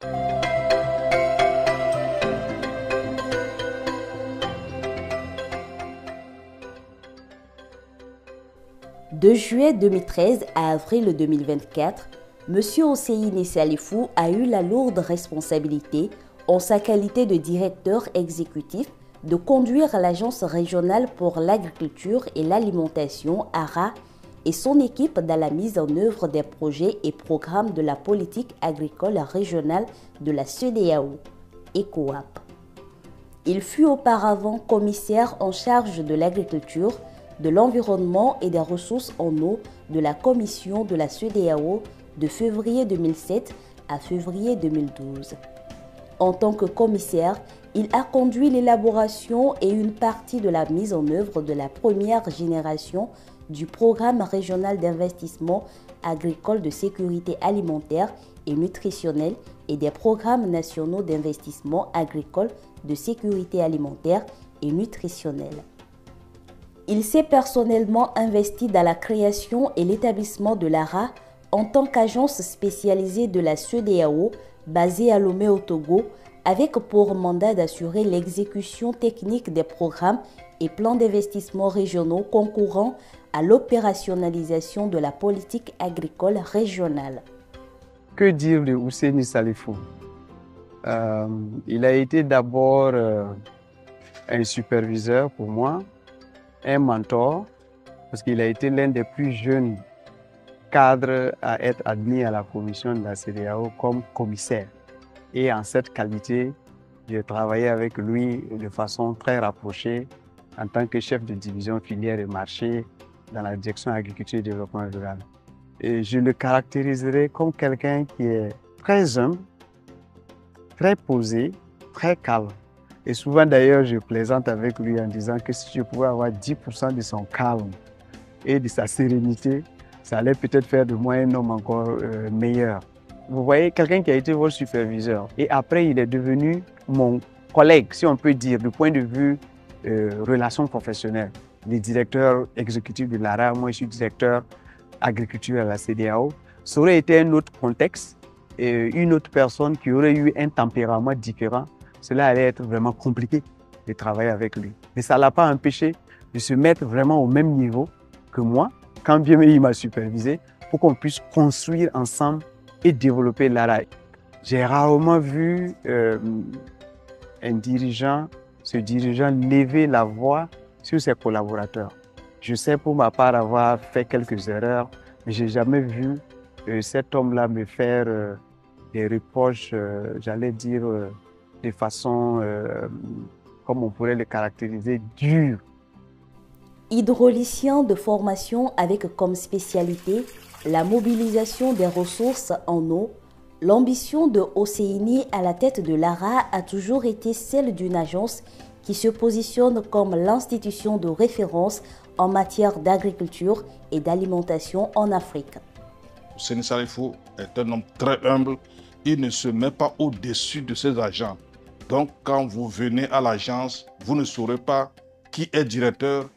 De juillet 2013 à avril 2024, M. Hosseini Salifou a eu la lourde responsabilité, en sa qualité de directeur exécutif, de conduire l'Agence régionale pour l'agriculture et l'alimentation, ARA, et son équipe dans la mise en œuvre des projets et programmes de la politique agricole régionale de la CEDEAO, ECOWAP. Il fut auparavant commissaire en charge de l'agriculture, de l'environnement et des ressources en eau de la Commission de la CEDEAO de février 2007 à février 2012. En tant que commissaire, il a conduit l'élaboration et une partie de la mise en œuvre de la première génération du programme régional d'investissement agricole de sécurité alimentaire et nutritionnelle et des programmes nationaux d'investissement agricole de sécurité alimentaire et nutritionnelle. Il s'est personnellement investi dans la création et l'établissement de l'ARA en tant qu'agence spécialisée de la CEDEAO basée à Lomé au Togo, avec pour mandat d'assurer l'exécution technique des programmes et plans d'investissement régionaux concourant à l'opérationnalisation de la politique agricole régionale. Que dire de Hosseini Salifou? Il a été d'abord un superviseur pour moi, un mentor, parce qu'il a été l'un des plus jeunes cadres à être admis à la commission de la CEDEAO comme commissaire. Et en cette qualité, j'ai travaillé avec lui de façon très rapprochée en tant que chef de division filière et marché dans la direction agriculture et développement rural. Et je le caractériserai comme quelqu'un qui est très humble, très posé, très calme. Et souvent d'ailleurs, je plaisante avec lui en disant que si je pouvais avoir 10% de son calme et de sa sérénité, ça allait peut-être faire de moi un homme encore meilleur. Vous voyez, quelqu'un qui a été votre superviseur et après il est devenu mon collègue, si on peut dire, du point de vue relations professionnelles. Le directeur exécutif de l'ARA, moi je suis directeur agriculture à la CEDEAO. Ça aurait été un autre contexte et une autre personne qui aurait eu un tempérament différent. Cela allait être vraiment compliqué de travailler avec lui. Mais ça ne l'a pas empêché de se mettre vraiment au même niveau que moi, quand bien même il m'a supervisé, pour qu'on puisse construire ensemble et développer l'ARA. J'ai rarement vu un dirigeant, ce dirigeant lever la voix sur ses collaborateurs. Je sais pour ma part avoir fait quelques erreurs, mais je n'ai jamais vu cet homme-là me faire des reproches, j'allais dire, de façon, comme on pourrait le caractériser, dure. Hydraulicien de formation avec comme spécialité la mobilisation des ressources en eau, l'ambition de Hosseini à la tête de l'ARA a toujours été celle d'une agence qui se positionne comme l'institution de référence en matière d'agriculture et d'alimentation en Afrique. Hosseini Salifou est un homme très humble. Il ne se met pas au-dessus de ses agents. Donc, quand vous venez à l'agence, vous ne saurez pas qui est directeur,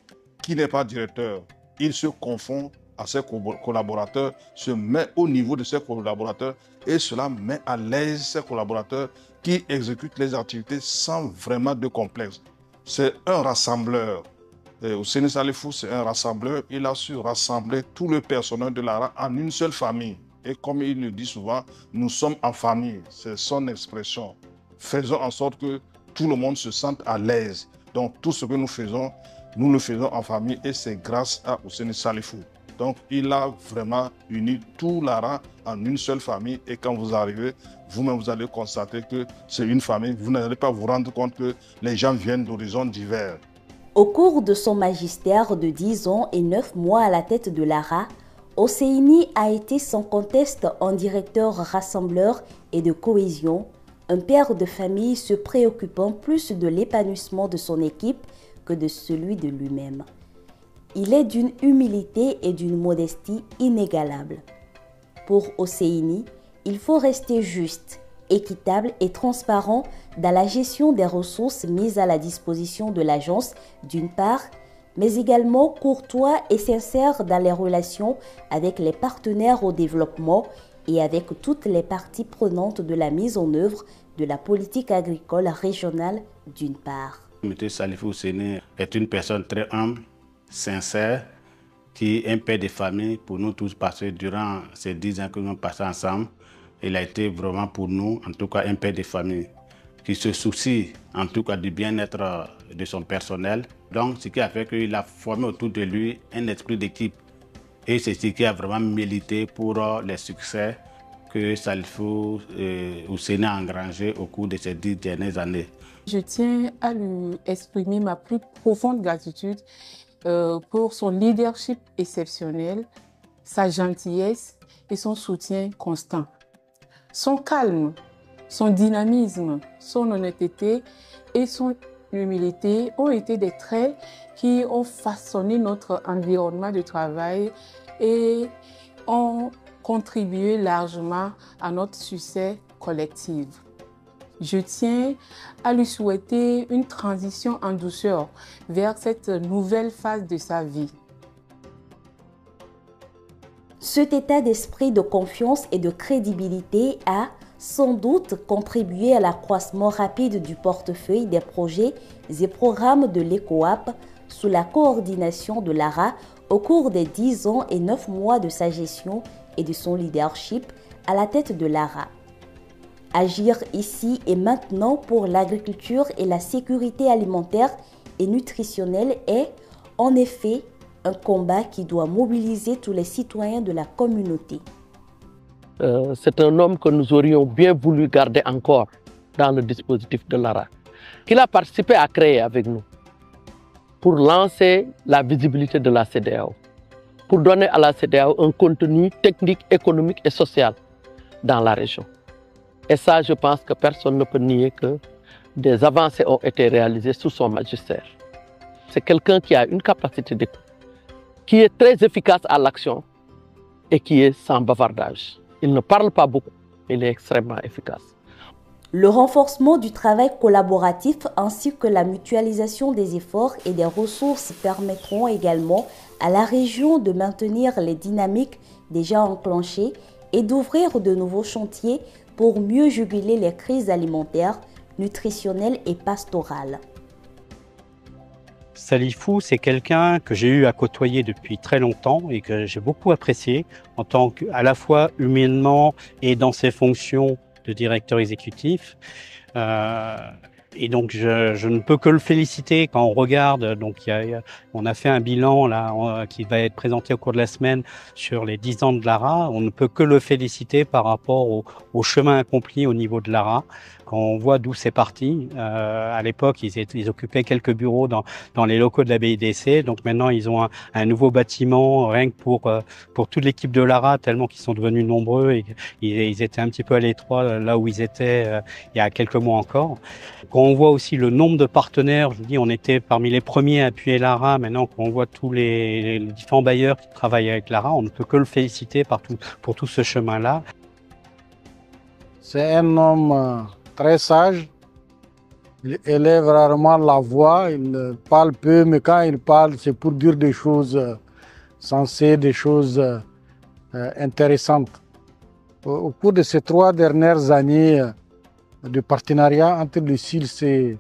qui n'est pas directeur. Il se confond à ses collaborateurs, se met au niveau de ses collaborateurs et cela met à l'aise ses collaborateurs qui exécutent les activités sans vraiment de complexe. C'est un rassembleur. Hosseini Salifou, c'est un rassembleur. Il a su rassembler tout le personnel de l'ARA en une seule famille. Et comme il le dit souvent, nous sommes en famille. C'est son expression. Faisons en sorte que tout le monde se sente à l'aise. Donc tout ce que nous le faisons en famille et c'est grâce à Hosseini Salifou. Donc il a vraiment uni tout l'ARA en une seule famille et quand vous arrivez, vous-même vous allez constater que c'est une famille. Vous n'allez pas vous rendre compte que les gens viennent d'horizons divers. Au cours de son magistère de 10 ans et 9 mois à la tête de l'ARA, Hosseini a été sans conteste un directeur rassembleur et de cohésion, un père de famille se préoccupant plus de l'épanouissement de son équipe que de celui de lui-même. Il est d'une humilité et d'une modestie inégalables. Pour Hosseini, il faut rester juste, équitable et transparent dans la gestion des ressources mises à la disposition de l'agence d'une part, mais également courtois et sincère dans les relations avec les partenaires au développement et avec toutes les parties prenantes de la mise en œuvre de la politique agricole régionale d'une part. M. Salifou Séné est une personne très humble, sincère, qui est un père de famille pour nous tous parce que durant ces 10 ans que nous avons passé ensemble, il a été vraiment pour nous, en tout cas, un père de famille qui se soucie en tout cas du bien-être de son personnel. Donc, ce qui a fait qu'il a formé autour de lui un esprit d'équipe. Et c'est ce qui a vraiment milité pour les succès que Salifou Séné a engrangé au cours de ces 10 dernières années. Je tiens à lui exprimer ma plus profonde gratitude pour son leadership exceptionnel, sa gentillesse et son soutien constant. Son calme, son dynamisme, son honnêteté et son humilité ont été des traits qui ont façonné notre environnement de travail et ont contribué largement à notre succès collectif. Je tiens à lui souhaiter une transition en douceur vers cette nouvelle phase de sa vie. Cet état d'esprit de confiance et de crédibilité a sans doute contribué à l'accroissement rapide du portefeuille des projets et programmes de l'ECOWAP sous la coordination de Lara au cours des 10 ans et 9 mois de sa gestion et de son leadership à la tête de Lara. Agir ici et maintenant pour l'agriculture et la sécurité alimentaire et nutritionnelle est, en effet, un combat qui doit mobiliser tous les citoyens de la communauté. C'est un homme que nous aurions bien voulu garder encore dans le dispositif de Lara, qu'il a participé à créer avec nous pour lancer la visibilité de la CEDEAO, pour donner à la CEDEAO un contenu technique, économique et social dans la région. Et ça, je pense que personne ne peut nier que des avancées ont été réalisées sous son magistère. C'est quelqu'un qui a une capacité d'écoute, qui est très efficace à l'action et qui est sans bavardage. Il ne parle pas beaucoup, il est extrêmement efficace. Le renforcement du travail collaboratif ainsi que la mutualisation des efforts et des ressources permettront également à la région de maintenir les dynamiques déjà enclenchées et d'ouvrir de nouveaux chantiers pour mieux juguler les crises alimentaires, nutritionnelles et pastorales. Salifou, c'est quelqu'un que j'ai eu à côtoyer depuis très longtemps et que j'ai beaucoup apprécié en tant qu'à la fois humainement et dans ses fonctions de directeur exécutif. Et donc, je ne peux que le féliciter quand on regarde. Donc, on a fait un bilan là qui va être présenté au cours de la semaine sur les 10 ans de Lara. On ne peut que le féliciter par rapport au chemin accompli au niveau de Lara. Quand on voit d'où c'est parti, à l'époque, ils occupaient quelques bureaux dans les locaux de la BIDC. Donc maintenant, ils ont un nouveau bâtiment, rien que pour toute l'équipe de Lara, tellement qu'ils sont devenus nombreux et ils étaient un petit peu à l'étroit là où ils étaient il y a quelques mois encore. Quand on voit aussi le nombre de partenaires, je vous dis, on était parmi les premiers à appuyer Lara. Maintenant, quand on voit tous les différents bailleurs qui travaillent avec Lara, on ne peut que le féliciter pour tout ce chemin-là. C'est un homme très sage, il élève rarement la voix, il parle peu, mais quand il parle, c'est pour dire des choses sensées, des choses intéressantes. Au cours de ces 3 dernières années de partenariat entre le SILS et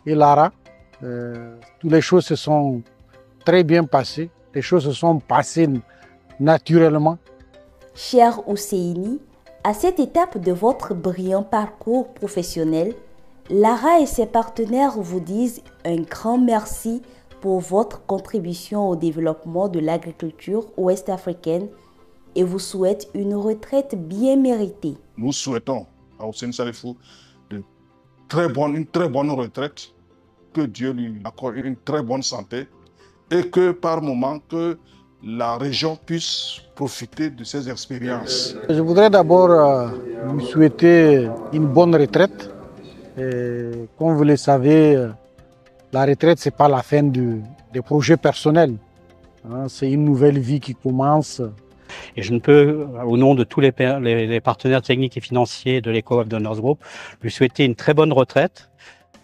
Lara, toutes les choses se sont très bien passées, les choses se sont passées naturellement. Cher Husseini, à cette étape de votre brillant parcours professionnel, Lara et ses partenaires vous disent un grand merci pour votre contribution au développement de l'agriculture ouest-africaine et vous souhaitent une retraite bien méritée. Nous souhaitons à Husseini Salifou une très bonne retraite, que Dieu lui accorde une très bonne santé et que par moment que la région puisse profiter de ces expériences. Je voudrais d'abord lui souhaiter une bonne retraite. Et comme vous le savez, la retraite, ce n'est pas la fin des projets personnels. C'est une nouvelle vie qui commence. Et je ne peux, au nom de tous les partenaires techniques et financiers de l'ECOWAP de North Group, lui souhaiter une très bonne retraite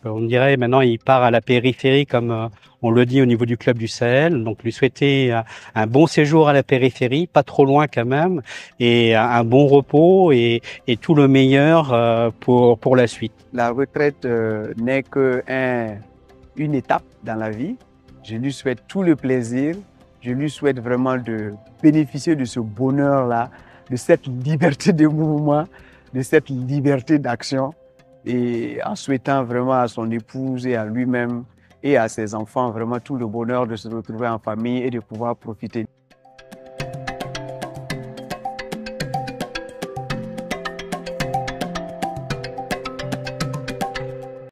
On dirait maintenant il part à la périphérie comme on le dit au niveau du club du Sahel. Donc lui souhaiter un bon séjour à la périphérie, pas trop loin quand même, et un bon repos et tout le meilleur pour la suite. La retraite n'est qu'une étape dans la vie. Je lui souhaite tout le plaisir. Je lui souhaite vraiment de bénéficier de ce bonheur-là, de cette liberté de mouvement, de cette liberté d'action. Et en souhaitant vraiment à son épouse et à lui-même et à ses enfants vraiment tout le bonheur de se retrouver en famille et de pouvoir profiter.